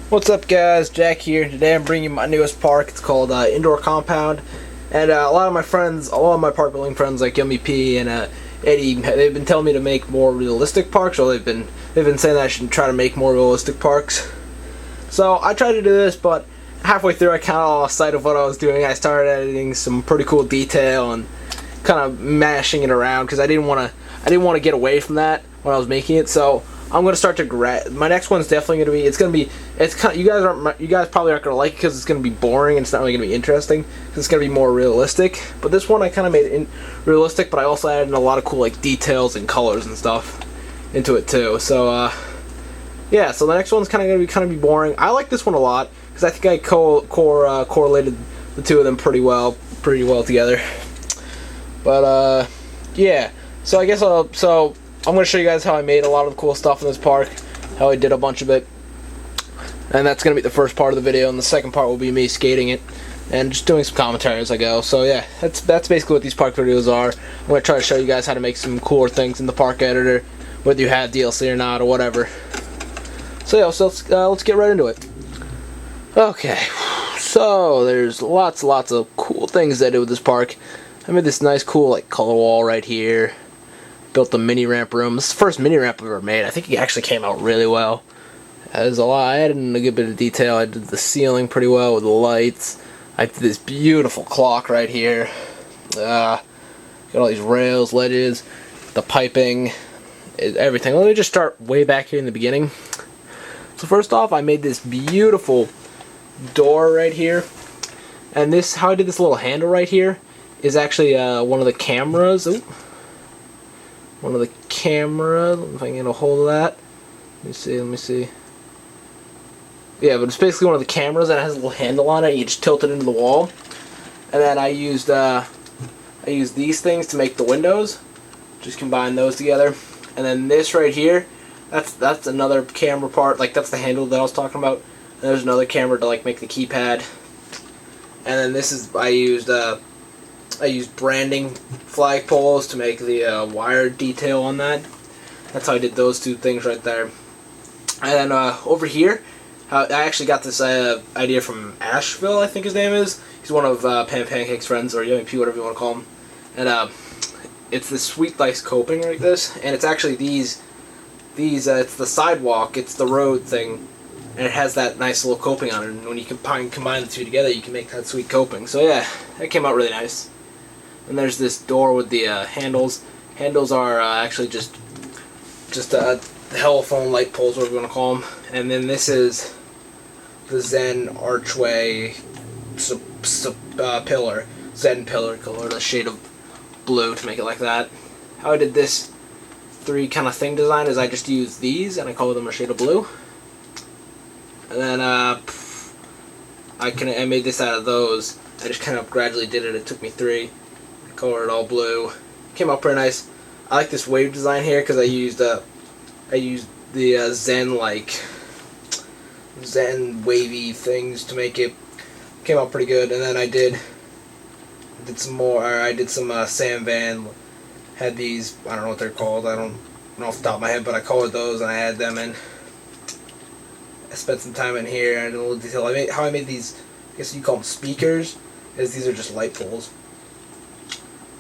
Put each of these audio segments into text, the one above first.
What's up, guys? Jack here. Today I'm bringing you my newest park. It's called Indoor Compound, and a lot of my park building friends like Yummy P and Eddie, they've been telling me to make more realistic parks, or they've been saying that I should try to make more realistic parks. So I tried to do this, but halfway through I kind of lost sight of what I was doing. I started editing some pretty cool detail and kind of mashing it around because I didn't want to get away from that when I was making it. So I'm gonna start to my next one's definitely gonna be you guys probably aren't gonna like it because it's gonna be boring and it's not really gonna be interesting because it's gonna be more realistic. But this one I kind of made it realistic, but I also added in a lot of cool like details and colors and stuff into it too. So yeah, so the next one's kind of be boring. I like this one a lot because I think I correlated the two of them pretty well together. But yeah, so I guess I'm going to show you guys how I made a lot of the cool stuff in this park, how I did a bunch of it, and that's going to be the first part of the video, and the second part will be me skating it and just doing some commentary as I go. So yeah, that's basically what these park videos are. I'm going to try to show you guys how to make some cooler things in the park editor, whether you have DLC or not or whatever. So yeah, let's get right into it. Okay, so there's lots of cool things I did with this park. I made this nice cool like color wall right here. Built the mini ramp room. This is the first mini ramp I've ever made. I think it actually came out really well. There's a lot. I added in a good bit of detail. I did the ceiling pretty well with the lights. I did this beautiful clock right here. Got all these rails, ledges, the piping, everything. Let me just start way back here in the beginning. So first off, I made this beautiful door right here, and how I did this little handle right here is actually one of the cameras. Ooh. One of the camera, if I can get a hold of that. Let me see. Yeah, but it's basically one of the cameras that has a little handle on it. You just tilt it into the wall. And then I used these things to make the windows. Just combine those together. And then this right here, that's another camera part. Like that's the handle that I was talking about. And there's another camera to like make the keypad. And then this is I used branding flagpoles to make the wire detail on that. That's how I did those two things right there. And then over here, I actually got this idea from Asheville, I think his name is. He's one of Pan Pancake's friends, or Yummy P, whatever you want to call him. And it's this sweet lice coping like this, and it's actually these it's the sidewalk, it's the road thing, and it has that nice little coping on it. And when you combine the two together, you can make that sweet coping. So yeah, that came out really nice. And there's this door with the handles. Handles are actually just the telephone light poles, whatever you want to call them. And then this is the Zen archway pillar. Zen pillar color, the shade of blue to make it like that. How I did this three kind of thing design is I just used these and I color them a shade of blue. And then I made this out of those. I just kind of gradually did it. It took me three. Colored all blue. Came out pretty nice. I like this wave design here because I used the Zen wavy things to make it. Came out pretty good. And then I did some more. I did some Sam Van. Had these. I don't know what they're called. I don't know off the top of my head, but I colored those and I added them in. I spent some time in here. I did a little detail. How I made these. I guess you call them speakers. Is these are just light poles.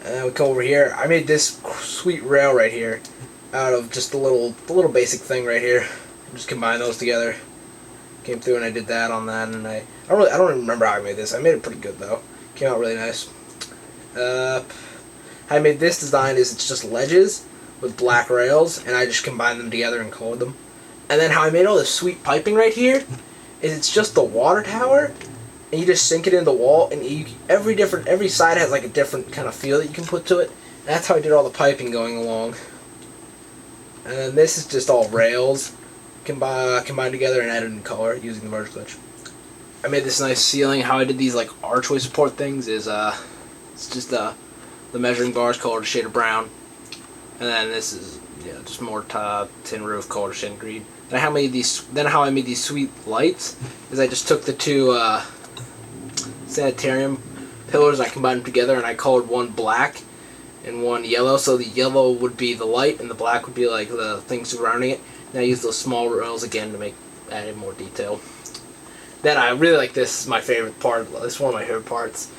And we come over here. I made this sweet rail right here out of just the little basic thing right here. Just combine those together. Came through and I did that on that, and I don't even remember how I made this. I made it pretty good though. Came out really nice. How I made this design is it's just ledges with black rails, and I just combined them together and colored them. And then how I made all this sweet piping right here is it's just the water tower. And you just sink it in the wall, and every side has like a different kind of feel that you can put to it. And that's how I did all the piping going along. And then this is just all rails combined together and added in color using the merge glitch. I made this nice ceiling. How I did these like archway support things is it's just the measuring bars colored a shade of brown, and then this is just more tin roof colored a shade of green. Then how I made these sweet lights is I just took the two sanitarium pillars, I combined them together, and I colored one black and one yellow. So the yellow would be the light, and the black would be like the thing surrounding it. And I used those small rails again to make added more detail. Then I really like this. My favorite part. This is one of my favorite parts.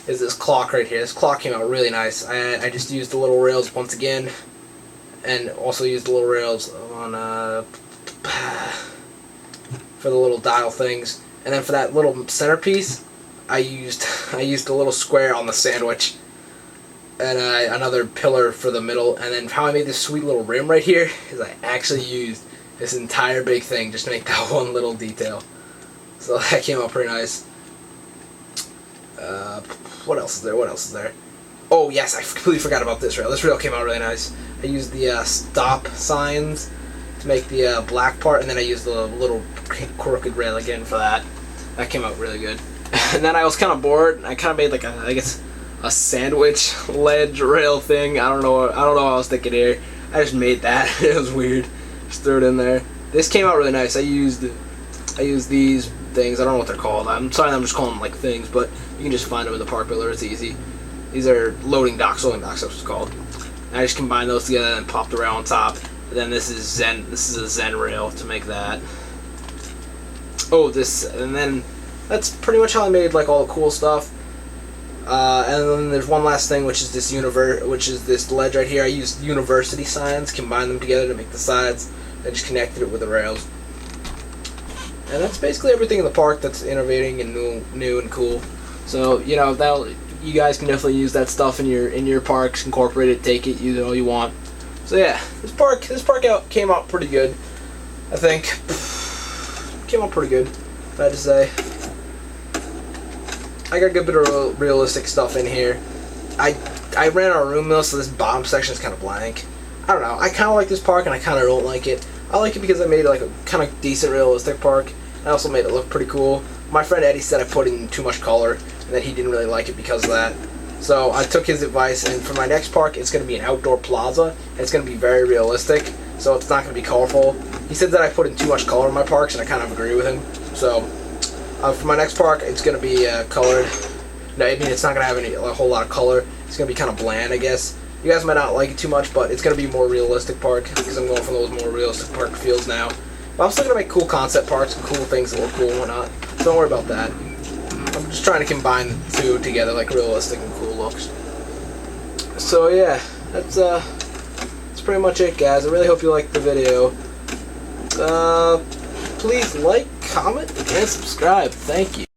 Is this clock right here. This clock came out really nice. I just used the little rails once again, and also used the little rails on for the little dial things. And then for that little centerpiece, I used a little square on the sandwich, and another pillar for the middle. And then how I made this sweet little rim right here is I actually used this entire big thing just to make that one little detail. So that came out pretty nice. What else is there? What else is there? Oh yes, I completely forgot about this rail. This rail came out really nice. I used the stop signs to make the black part, and then I used the little crooked rail again for that. That came out really good. And then I was kind of bored. I kind of made like a sandwich ledge rail thing. I don't know what I was thinking here. I just made that. It was weird. Just threw it in there. This came out really nice. I used these things. I don't know what they're called. I'm sorry, I'm just calling them like things, but you can just find them in the park builder. It's easy. These are loading docks. Loading docks, that's what it's called. And I just combined those together and popped the rail on top. And then this is Zen. This is a Zen rail to make that. Oh, this, and then that's pretty much how I made like all the cool stuff. And then there's one last thing, which is this ledge right here. I used university signs, combined them together to make the sides. I just connected it with the rails. And that's basically everything in the park that's innovating and new and cool. So you know you guys can definitely use that stuff in your parks, incorporate it, take it, use it all you want. So yeah, this park came out pretty good. I think came out pretty good. If I had to say, I got a good bit of realistic stuff in here. I ran out of room though, so this bottom section is kind of blank. I don't know. I kind of like this park, and I kind of don't like it. I like it because I made it like a kind of decent realistic park. I also made it look pretty cool. My friend Eddie said I put in too much color, and that he didn't really like it because of that. So I took his advice, and for my next park, it's going to be an outdoor plaza, and it's going to be very realistic, so it's not going to be colorful. He said that I put in too much color in my parks, and I kind of agree with him. So for my next park, it's going to be colored. No, I mean, it's not going to have a whole lot of color. It's going to be kind of bland, I guess. You guys might not like it too much, but it's going to be a more realistic park, because I'm going for those more realistic park feels now. But I'm still going to make cool concept parks and cool things that look cool and whatnot. So don't worry about that. I'm just trying to combine the two together, like realistic and cool looks. So yeah, that's pretty much it, guys. I really hope you liked the video. Please like, comment, and subscribe. Thank you.